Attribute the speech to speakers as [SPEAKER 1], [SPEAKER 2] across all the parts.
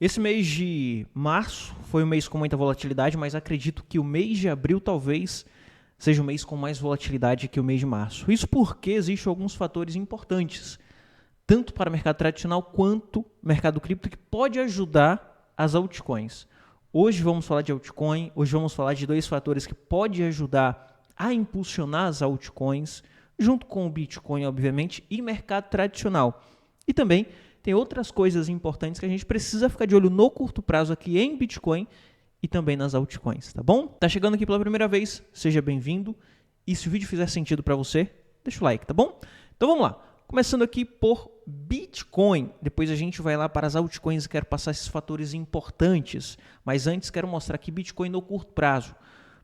[SPEAKER 1] Esse mês de março foi um mês com muita volatilidade, mas acredito que o mês de abril talvez seja o mês com mais volatilidade que o mês de março. Isso porque existem alguns fatores importantes, tanto para o mercado tradicional quanto o mercado cripto, que pode ajudar as altcoins. Hoje vamos falar de altcoin, hoje vamos falar de dois fatores que podem ajudar a impulsionar as altcoins, junto com o Bitcoin, obviamente, e mercado tradicional. E também tem outras coisas importantes que a gente precisa ficar de olho no curto prazo aqui em Bitcoin e também nas altcoins, tá bom? Tá chegando aqui pela primeira vez, seja bem-vindo. E se o vídeo fizer sentido para você, deixa o like, tá bom? Então vamos lá. Começando aqui por Bitcoin, depois a gente vai lá para as altcoins e quero passar esses fatores importantes. Mas antes quero mostrar aqui Bitcoin no curto prazo,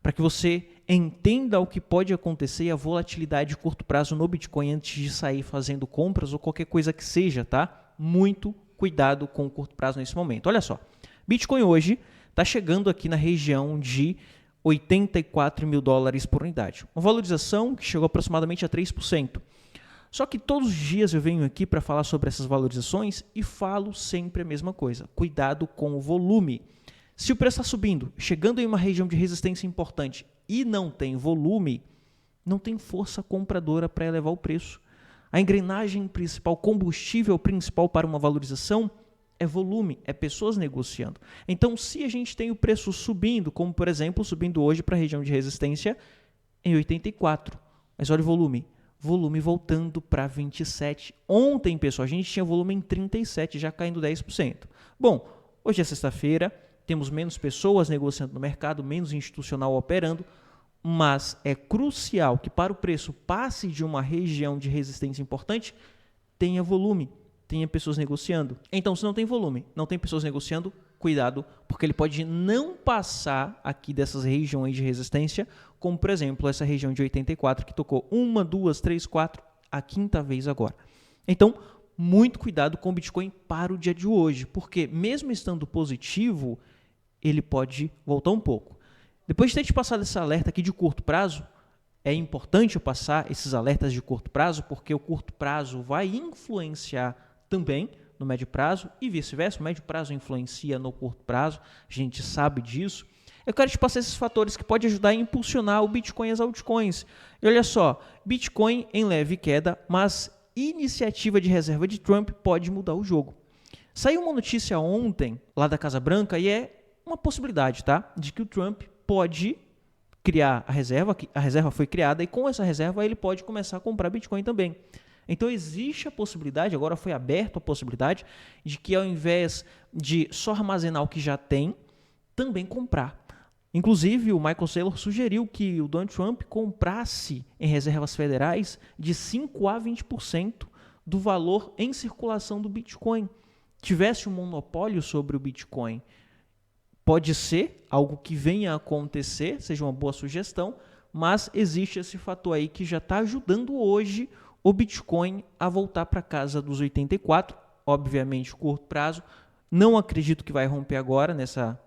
[SPEAKER 1] para que você entenda o que pode acontecer e a volatilidade de curto prazo no Bitcoin antes de sair fazendo compras ou qualquer coisa que seja, tá? Muito cuidado com o curto prazo nesse momento. Olha só, Bitcoin hoje está chegando aqui na região de 84 mil dólares por unidade. Uma valorização que chegou aproximadamente a 3%. Só que todos os dias eu venho aqui para falar sobre essas valorizações e falo sempre a mesma coisa. Cuidado com o volume. Se o preço está subindo, chegando em uma região de resistência importante e não tem volume, não tem força compradora para elevar o preço. A engrenagem principal, combustível principal para uma valorização é volume, é pessoas negociando. Então, se a gente tem o preço subindo, como por exemplo, subindo hoje para a região de resistência em 84, mas olha o volume voltando para 27. Ontem, pessoal, a gente tinha volume em 37, já caindo 10%. Bom, hoje é sexta-feira, temos menos pessoas negociando no mercado, menos institucional operando, mas é crucial que para o preço passe de uma região de resistência importante, tenha volume, tenha pessoas negociando. Então, se não tem volume, não tem pessoas negociando, cuidado, porque ele pode não passar aqui dessas regiões de resistência, como por exemplo essa região de 84 que tocou 1, 2, 3, 4, a quinta vez agora. Então, muito cuidado com o Bitcoin para o dia de hoje, porque mesmo estando positivo, ele pode voltar um pouco. Depois de ter te passado esse alerta aqui de curto prazo, é importante eu passar esses alertas de curto prazo, porque o curto prazo vai influenciar também no médio prazo e vice-versa. O médio prazo influencia no curto prazo, a gente sabe disso. Eu quero te passar esses fatores que podem ajudar a impulsionar o Bitcoin e as altcoins. E olha só, Bitcoin em leve queda, mas iniciativa de reserva de Trump pode mudar o jogo. Saiu uma notícia ontem lá da Casa Branca e é uma possibilidade, tá? De que o Trump pode criar a reserva foi criada e com essa reserva ele pode começar a comprar Bitcoin também. Então existe a possibilidade, agora foi aberta a possibilidade de que ao invés de só armazenar o que já tem, também comprar. Inclusive o Michael Saylor sugeriu que o Donald Trump comprasse em reservas federais de 5 a 20% do valor em circulação do Bitcoin. Tivesse um monopólio sobre o Bitcoin. Pode ser algo que venha a acontecer, seja uma boa sugestão, mas existe esse fator aí que já está ajudando hoje o Bitcoin a voltar para casa dos 84, obviamente curto prazo. Não acredito que vai romper agora,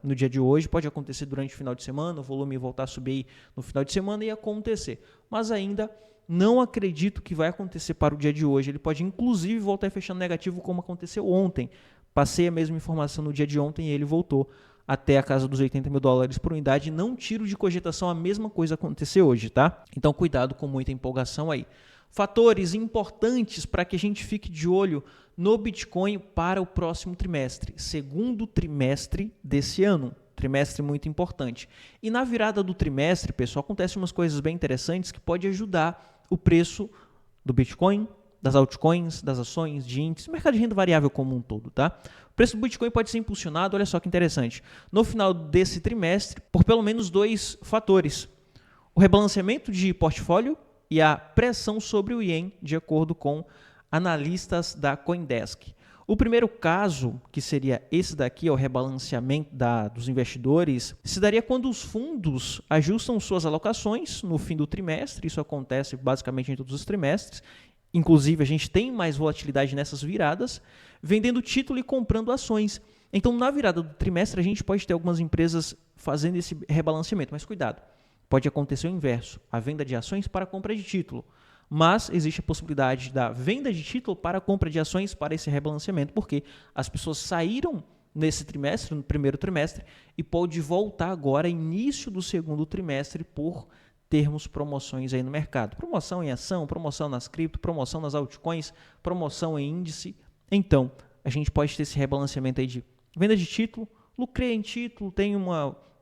[SPEAKER 1] no dia de hoje, pode acontecer durante o final de semana, o volume voltar a subir no final de semana e acontecer, mas ainda não acredito que vai acontecer para o dia de hoje. Ele pode inclusive voltar fechando negativo como aconteceu ontem. Passei a mesma informação no dia de ontem e ele voltou até a casa dos 80 mil dólares por unidade. Não tiro de cogitação a mesma coisa acontecer hoje, tá? Então cuidado com muita empolgação aí. Fatores importantes para que a gente fique de olho no Bitcoin para o próximo trimestre, segundo trimestre desse ano, trimestre muito importante. E na virada do trimestre, pessoal, acontecem umas coisas bem interessantes que podem ajudar o preço do Bitcoin, das altcoins, das ações, de índices, mercado de renda variável como um todo, tá? O preço do Bitcoin pode ser impulsionado, olha só que interessante, no final desse trimestre, por pelo menos dois fatores. O rebalanceamento de portfólio e a pressão sobre o Yen, de acordo com analistas da CoinDesk. O primeiro caso, que seria esse daqui, o rebalanceamento dos investidores, se daria quando os fundos ajustam suas alocações no fim do trimestre. Isso acontece basicamente em todos os trimestres. Inclusive, a gente tem mais volatilidade nessas viradas, vendendo título e comprando ações. Então, na virada do trimestre, a gente pode ter algumas empresas fazendo esse rebalanceamento. Mas cuidado, pode acontecer o inverso, a venda de ações para a compra de título. Mas existe a possibilidade da venda de título para a compra de ações para esse rebalanceamento, porque as pessoas saíram nesse trimestre, no primeiro trimestre, e pode voltar agora, início do segundo trimestre, por termos promoções aí no mercado. Promoção em ação, promoção nas cripto, promoção nas altcoins, promoção em índice. Então, a gente pode ter esse rebalanceamento aí de venda de título, lucrei em título, tenho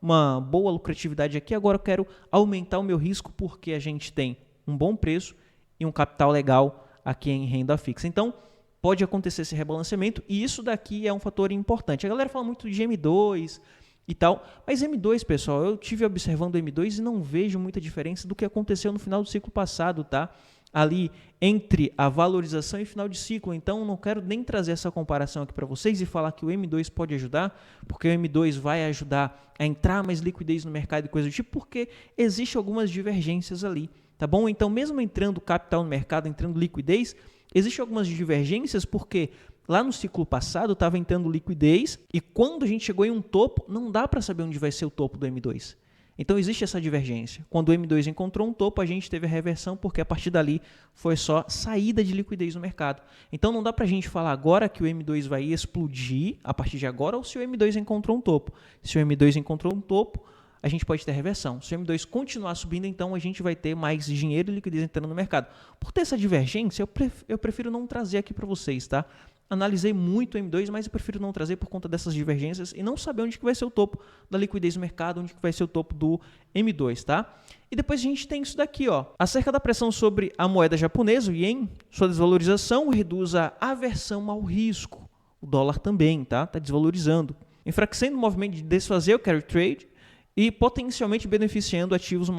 [SPEAKER 1] uma boa lucratividade aqui, agora eu quero aumentar o meu risco porque a gente tem um bom preço e um capital legal aqui em renda fixa. Então, pode acontecer esse rebalanceamento e isso daqui é um fator importante. A galera fala muito de M2 e tal, mas M2, pessoal, eu tive observando o M2 e não vejo muita diferença do que aconteceu no final do ciclo passado, tá? Ali entre a valorização e final de ciclo. Então, não quero nem trazer essa comparação aqui para vocês e falar que o M2 pode ajudar, porque o M2 vai ajudar a entrar mais liquidez no mercado e coisa do tipo, porque existem algumas divergências ali, tá bom? Então, mesmo entrando capital no mercado, entrando liquidez, existem algumas divergências porque lá no ciclo passado estava entrando liquidez e quando a gente chegou em um topo, não dá para saber onde vai ser o topo do M2. Então, existe essa divergência. Quando o M2 encontrou um topo, a gente teve a reversão, porque a partir dali foi só saída de liquidez no mercado. Então, não dá para a gente falar agora que o M2 vai explodir a partir de agora ou se o M2 encontrou um topo. Se o M2 encontrou um topo, a gente pode ter reversão. Se o M2 continuar subindo, então a gente vai ter mais dinheiro e liquidez entrando no mercado. Por ter essa divergência, eu prefiro não trazer aqui para vocês, tá? Analisei muito o M2, mas eu prefiro não trazer por conta dessas divergências e não saber onde que vai ser o topo da liquidez no mercado, onde que vai ser o topo do M2, tá? E depois a gente tem isso daqui, ó. Acerca da pressão sobre a moeda japonesa, o ien, sua desvalorização reduz a aversão ao risco. O dólar também, tá? Tá desvalorizando. Enfraquecendo o movimento de desfazer o carry trade e potencialmente beneficiando ativos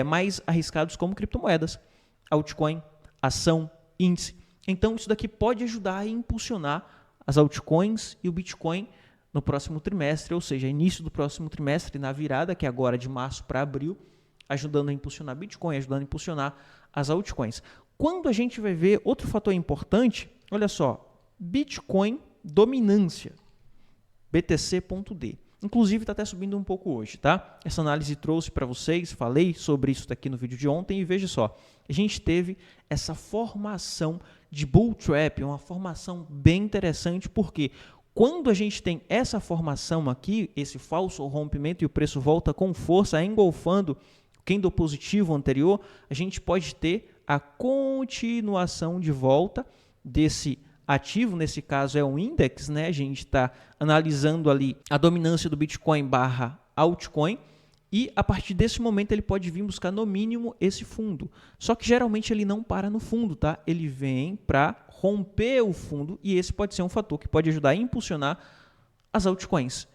[SPEAKER 1] mais arriscados como criptomoedas, altcoin, ação, índice. Então, isso daqui pode ajudar a impulsionar as altcoins e o Bitcoin no próximo trimestre, ou seja, início do próximo trimestre, na virada, que é agora de março para abril, ajudando a impulsionar Bitcoin, ajudando a impulsionar as altcoins. Quando a gente vai ver outro fator importante, olha só, Bitcoin dominância, BTC.D. Inclusive, está até subindo um pouco hoje, tá? Essa análise trouxe para vocês, falei sobre isso daqui no vídeo de ontem e veja só, a gente teve essa formação de bull trap, uma formação bem interessante, porque quando a gente tem essa formação aqui, esse falso rompimento e o preço volta com força, engolfando o candle positivo anterior, a gente pode ter a continuação de volta desse ativo, nesse caso é um index, né? A gente está analisando ali a dominância do Bitcoin barra altcoin e a partir desse momento ele pode vir buscar no mínimo esse fundo. Só que geralmente ele não para no fundo, tá? Ele vem para romper o fundo e esse pode ser um fator que pode ajudar a impulsionar as altcoins.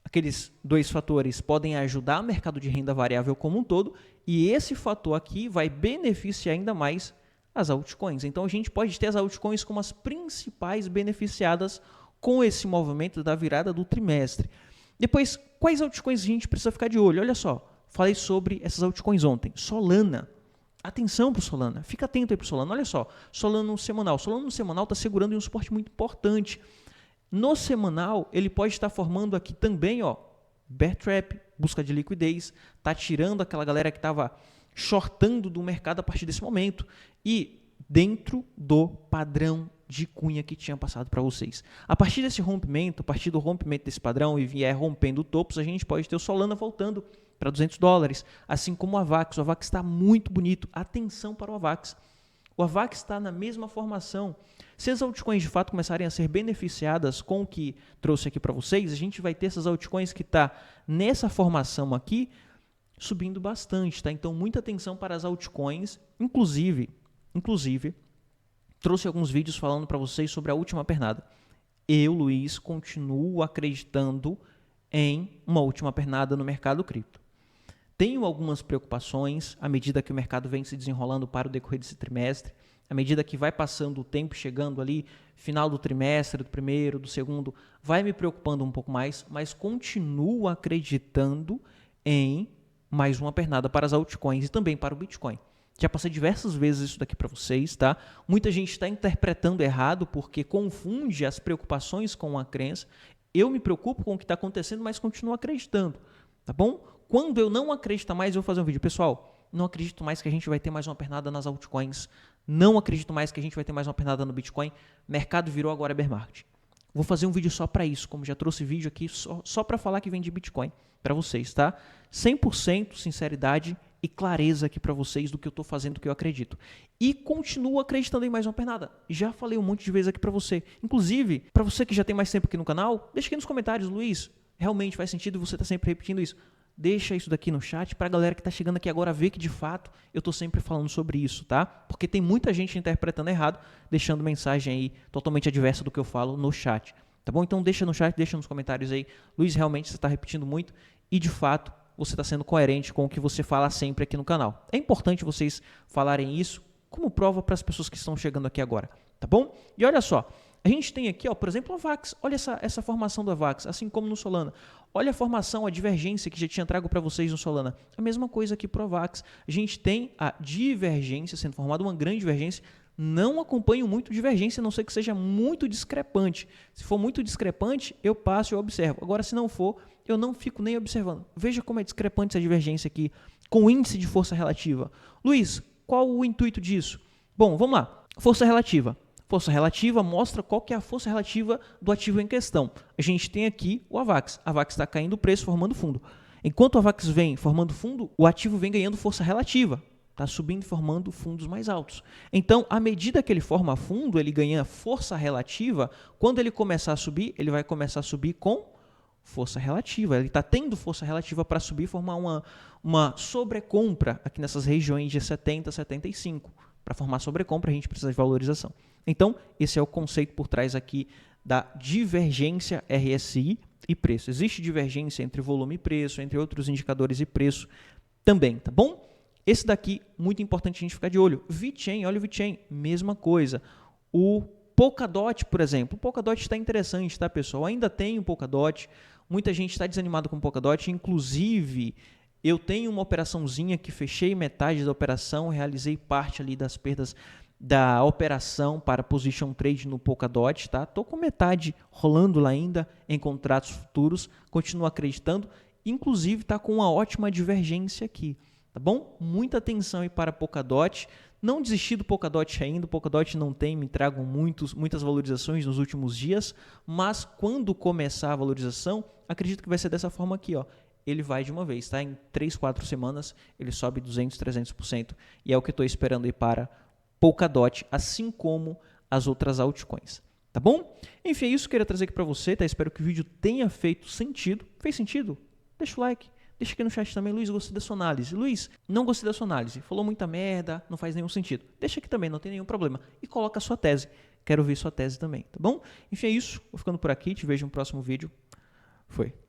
[SPEAKER 1] Aqueles dois fatores podem ajudar o mercado de renda variável como um todo e esse fator aqui vai beneficiar ainda mais as altcoins. Então, a gente pode ter as altcoins como as principais beneficiadas com esse movimento da virada do trimestre. Depois, quais altcoins a gente precisa ficar de olho? Olha só, falei sobre essas altcoins ontem. Solana. Atenção para o Solana. Fica atento aí para o Solana. Olha só, Solana no semanal. Solana no semanal está segurando em um suporte muito importante. No semanal, ele pode estar formando aqui também, ó, bear trap, busca de liquidez, está tirando aquela galera que estava shortando do mercado a partir desse momento e dentro do padrão de cunha que tinha passado para vocês. A partir desse rompimento, a partir do rompimento desse padrão e vier rompendo topos, a gente pode ter o Solana voltando para $200, assim como o AVAX. O AVAX está muito bonito. Atenção para o AVAX. O AVAX está na mesma formação. Se as altcoins de fato começarem a ser beneficiadas com o que trouxe aqui para vocês, a gente vai ter essas altcoins que estão nessa formação aqui, subindo bastante, tá? Então, muita atenção para as altcoins. Inclusive, trouxe alguns vídeos falando para vocês sobre a última pernada. Eu, Luiz, continuo acreditando em uma última pernada no mercado cripto. Tenho algumas preocupações à medida que o mercado vem se desenrolando para o decorrer desse trimestre, à medida que vai passando o tempo, chegando ali, final do trimestre, do primeiro, do segundo, vai me preocupando um pouco mais, mas continuo acreditando em mais uma pernada para as altcoins e também para o Bitcoin. Já passei diversas vezes isso daqui para vocês, tá? Muita gente está interpretando errado porque confunde as preocupações com a crença. Eu me preocupo com o que está acontecendo, mas continuo acreditando, tá bom? Quando eu não acredito mais, eu vou fazer um vídeo. Pessoal, não acredito mais que a gente vai ter mais uma pernada nas altcoins. Não acredito mais que a gente vai ter mais uma pernada no Bitcoin. Mercado virou agora bear market. Vou fazer um vídeo só para isso, como já trouxe vídeo aqui só para falar que vende Bitcoin para vocês, tá? 100% sinceridade e clareza aqui para vocês do que eu estou fazendo, do que eu acredito. E continuo acreditando em mais uma pernada. Já falei um monte de vezes aqui para você. Inclusive, para você que já tem mais tempo aqui no canal, deixa aqui nos comentários, Luiz, realmente faz sentido você tá sempre repetindo isso? Deixa isso daqui no chat para a galera que está chegando aqui agora ver que de fato eu estou sempre falando sobre isso, tá? Porque tem muita gente interpretando errado, deixando mensagem aí totalmente adversa do que eu falo no chat, tá bom? Então deixa no chat, deixa nos comentários aí, Luiz, realmente você está repetindo muito e de fato você está sendo coerente com o que você fala sempre aqui no canal. É importante vocês falarem isso como prova para as pessoas que estão chegando aqui agora, tá bom? E olha só, a gente tem aqui, ó, por exemplo, a VAX. Olha essa formação da VAX, assim como no Solana. Olha a formação, a divergência que já tinha trago para vocês no Solana. A mesma coisa aqui para o VAX. A gente tem a divergência sendo formada, uma grande divergência. Não acompanho muito divergência, a não ser que seja muito discrepante. Se for muito discrepante, eu passo e observo. Agora, se não for, eu não fico nem observando. Veja como é discrepante essa divergência aqui com o índice de força relativa. Luiz, qual o intuito disso? Bom, vamos lá. Força relativa. Força relativa mostra qual que é a força relativa do ativo em questão. A gente tem aqui o AVAX. A AVAX está caindo o preço, formando fundo. Enquanto o AVAX vem formando fundo, o ativo vem ganhando força relativa. Está subindo e formando fundos mais altos. Então, à medida que ele forma fundo, ele ganha força relativa. Quando ele começar a subir, ele vai começar a subir com força relativa. Ele está tendo força relativa para subir e formar uma sobrecompra aqui nessas regiões de 70, 75. Para formar sobrecompra, a gente precisa de valorização. Então, esse é o conceito por trás aqui da divergência RSI e preço. Existe divergência entre volume e preço, entre outros indicadores e preço também, tá bom? Esse daqui, muito importante a gente ficar de olho. VeChain, olha o VeChain, mesma coisa. O Polkadot, por exemplo. O Polkadot está interessante, tá, pessoal? Ainda tem o Polkadot. Muita gente está desanimado com o Polkadot. Inclusive, eu tenho uma operaçãozinha que fechei metade da operação, realizei parte ali das perdas da operação para position trade no Polkadot, tá? Tô com metade rolando lá ainda em contratos futuros, continuo acreditando, inclusive tá com uma ótima divergência aqui, tá bom? Muita atenção aí para Polkadot, não desisti do Polkadot ainda, o Polkadot não tem me trago muitas valorizações nos últimos dias, mas quando começar a valorização, acredito que vai ser dessa forma aqui, ó. Ele vai de uma vez, tá? Em 3, 4 semanas ele sobe 200, 300% e é o que eu estou esperando aí para Polkadot, assim como as outras altcoins, tá bom? Enfim, é isso que eu queria trazer aqui para você, tá? Espero que o vídeo tenha feito sentido. Fez sentido? Deixa o like, deixa aqui no chat também. Luiz, gostei da sua análise. Luiz, não gostei da sua análise, falou muita merda, não faz nenhum sentido. Deixa aqui também, não tem nenhum problema. E coloca a sua tese, quero ver sua tese também, tá bom? Enfim, é isso, vou ficando por aqui, te vejo no próximo vídeo. Foi.